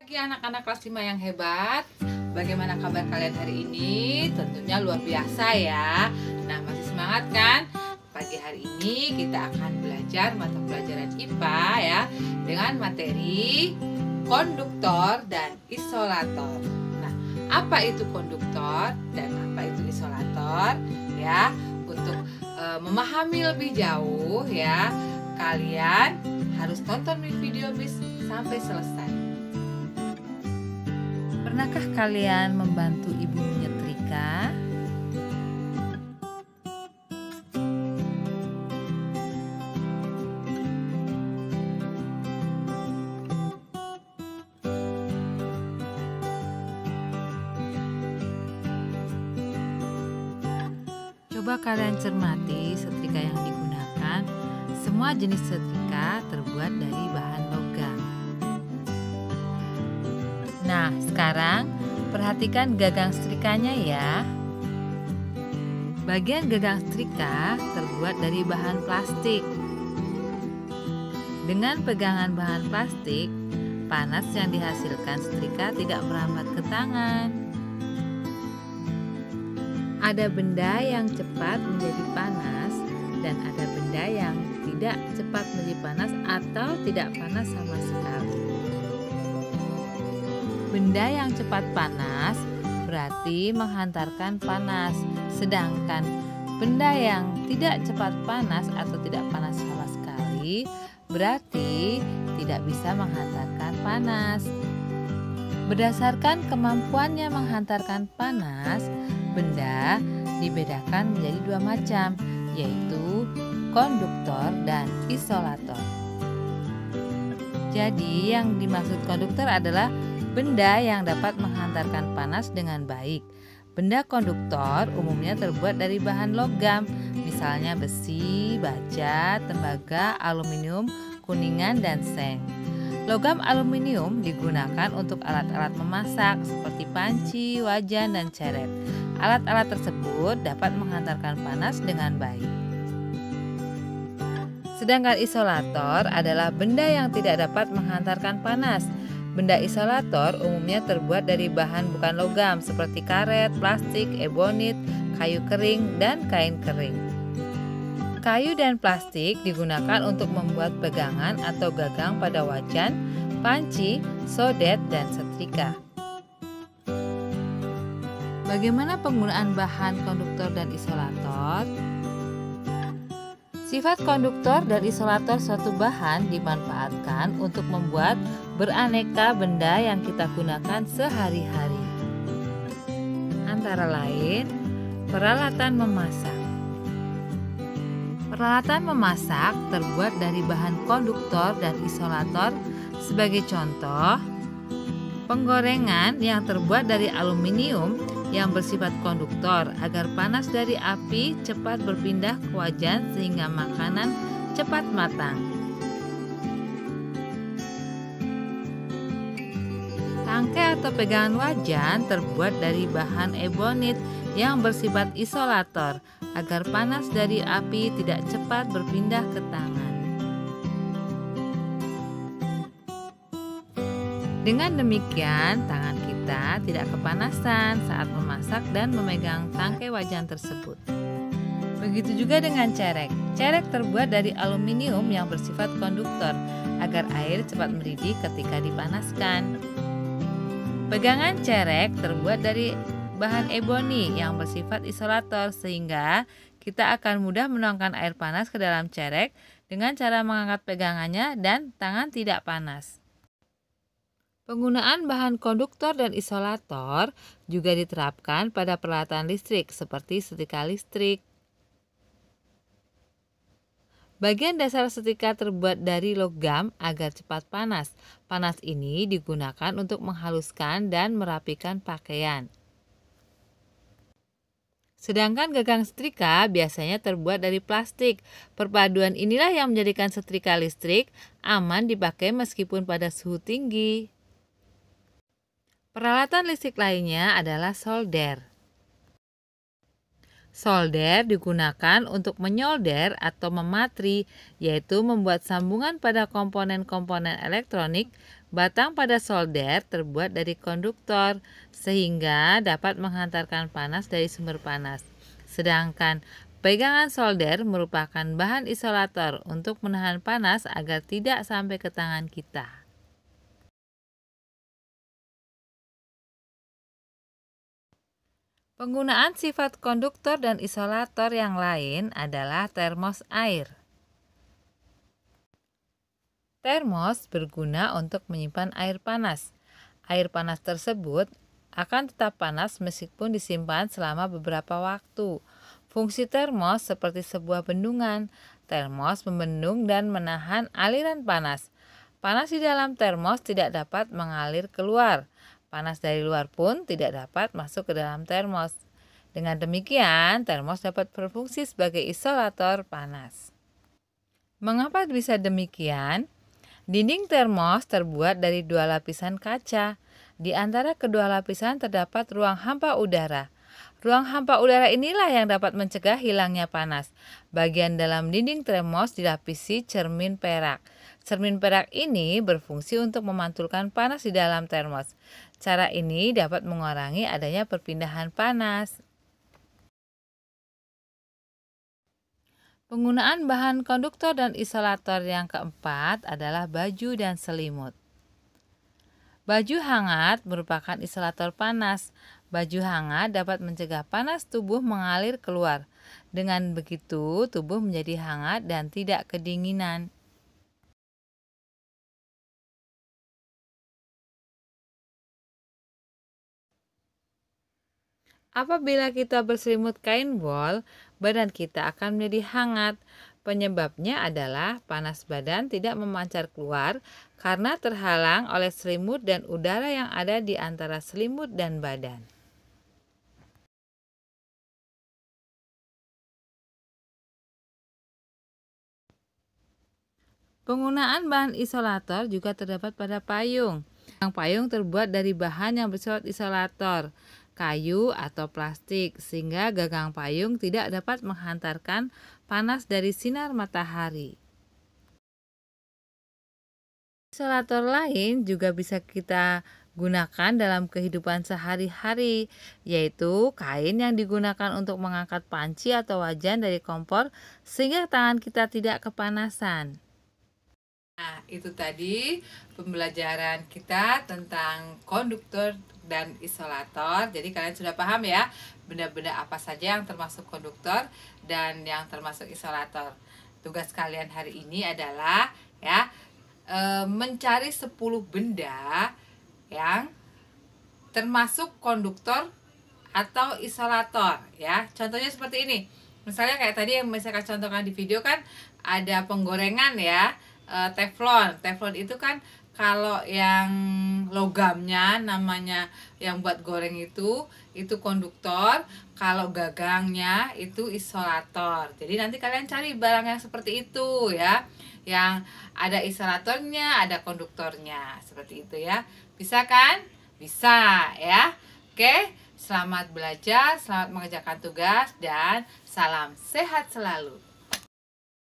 Pagi anak-anak kelas 5 yang hebat. Bagaimana kabar kalian hari ini? Tentunya luar biasa ya. Nah, masih semangat kan? Pagi hari ini kita akan belajar mata pelajaran IPA ya, dengan materi konduktor dan isolator. Nah, apa itu konduktor dan apa itu isolator ya? Untuk memahami lebih jauh ya, kalian harus tonton video Miss sampai selesai. Pernahkah kalian membantu ibu menyetrika? Coba kalian cermati setrika yang digunakan. Semua jenis setrika terbuat dari bahan logam. Nah, sekarang perhatikan gagang setrikanya ya. Bagian gagang setrika terbuat dari bahan plastik. Dengan pegangan bahan plastik, panas yang dihasilkan setrika tidak merambat ke tangan. Ada benda yang cepat menjadi panas dan ada benda yang tidak cepat menjadi panas atau tidak panas sama sekali. Benda yang cepat panas berarti menghantarkan panas, sedangkan benda yang tidak cepat panas atau tidak panas sama sekali berarti tidak bisa menghantarkan panas. Berdasarkan kemampuannya menghantarkan panas, benda dibedakan menjadi dua macam, yaitu konduktor dan isolator. Jadi yang dimaksud konduktor adalah benda yang dapat menghantarkan panas dengan baik. Benda konduktor umumnya terbuat dari bahan logam, misalnya besi, baja, tembaga, aluminium, kuningan, dan seng. Logam aluminium digunakan untuk alat-alat memasak seperti panci, wajan, dan ceret. Alat-alat tersebut dapat menghantarkan panas dengan baik. Sedangkan isolator adalah benda yang tidak dapat menghantarkan panas. Benda isolator umumnya terbuat dari bahan bukan logam seperti karet, plastik, ebonit, kayu kering, dan kain kering. Kayu dan plastik digunakan untuk membuat pegangan atau gagang pada wajan, panci, sodet, dan setrika. Bagaimana penggunaan bahan konduktor dan isolator? Sifat konduktor dan isolator suatu bahan dimanfaatkan untuk membuat beraneka benda yang kita gunakan sehari-hari. Antara lain, peralatan memasak. Peralatan memasak terbuat dari bahan konduktor dan isolator. Sebagai contoh, penggorengan yang terbuat dari aluminium yang bersifat konduktor agar panas dari api cepat berpindah ke wajan sehingga makanan cepat matang. Tangkai atau pegangan wajan terbuat dari bahan ebonit yang bersifat isolator agar panas dari api tidak cepat berpindah ke tangan. Dengan demikian, tangan kita tidak kepanasan saat memasak dan memegang tangkai wajan tersebut. Begitu juga dengan cerek. Cerek terbuat dari aluminium yang bersifat konduktor agar air cepat mendidih ketika dipanaskan. Pegangan cerek terbuat dari bahan eboni yang bersifat isolator sehingga kita akan mudah menuangkan air panas ke dalam cerek dengan cara mengangkat pegangannya dan tangan tidak panas. Penggunaan bahan konduktor dan isolator juga diterapkan pada peralatan listrik seperti setrika listrik. Bagian dasar setrika terbuat dari logam agar cepat panas. Panas ini digunakan untuk menghaluskan dan merapikan pakaian. Sedangkan gagang setrika biasanya terbuat dari plastik. Perpaduan inilah yang menjadikan setrika listrik aman dipakai meskipun pada suhu tinggi. Peralatan listrik lainnya adalah solder. Solder digunakan untuk menyolder atau mematri, yaitu membuat sambungan pada komponen-komponen elektronik Batang pada solder terbuat dari konduktor sehingga dapat menghantarkan panas dari sumber panas. Sedangkan pegangan solder merupakan bahan isolator untuk menahan panas agar tidak sampai ke tangan kita. Penggunaan sifat konduktor dan isolator yang lain adalah termos air. Termos berguna untuk menyimpan air panas. Air panas tersebut akan tetap panas meskipun disimpan selama beberapa waktu. Fungsi termos seperti sebuah bendungan. Termos membendung dan menahan aliran panas. Panas di dalam termos tidak dapat mengalir keluar. Panas dari luar pun tidak dapat masuk ke dalam termos. Dengan demikian, termos dapat berfungsi sebagai isolator panas. Mengapa bisa demikian? Dinding termos terbuat dari 2 lapisan kaca. Di antara kedua lapisan terdapat ruang hampa udara. Ruang hampa udara inilah yang dapat mencegah hilangnya panas. Bagian dalam dinding termos dilapisi cermin perak. Cermin perak ini berfungsi untuk memantulkan panas di dalam termos. Cara ini dapat mengurangi adanya perpindahan panas. Penggunaan bahan konduktor dan isolator yang keempat adalah baju dan selimut. Baju hangat merupakan isolator panas. Baju hangat dapat mencegah panas tubuh mengalir keluar. Dengan begitu, tubuh menjadi hangat dan tidak kedinginan. Apabila kita berselimut kain wol, badan kita akan menjadi hangat. Penyebabnya adalah panas badan tidak memancar keluar karena terhalang oleh selimut dan udara yang ada di antara selimut dan badan. Penggunaan bahan isolator juga terdapat pada payung. Payung terbuat dari bahan yang bersifat isolator, kayu atau plastik, sehingga gagang payung tidak dapat menghantarkan panas dari sinar matahari. Isolator lain juga bisa kita gunakan dalam kehidupan sehari-hari, yaitu kain yang digunakan untuk mengangkat panci atau wajan dari kompor sehingga tangan kita tidak kepanasan. Nah, itu tadi pembelajaran kita tentang konduktor dan isolator. Jadi kalian sudah paham ya, benda-benda apa saja yang termasuk konduktor dan yang termasuk isolator. Tugas kalian hari ini adalah ya mencari 10 benda yang termasuk konduktor atau isolator ya. Contohnya seperti ini. Misalnya kayak tadi yang saya contohkan di video kan ada penggorengan ya. Teflon itu kan kalau yang logamnya namanya yang buat goreng itu konduktor, kalau gagangnya itu isolator. Jadi nanti kalian cari barang yang seperti itu ya, yang ada isolatornya, ada konduktornya, seperti itu ya. Bisa kan? Bisa ya. Oke, selamat belajar, selamat mengerjakan tugas, dan salam sehat selalu.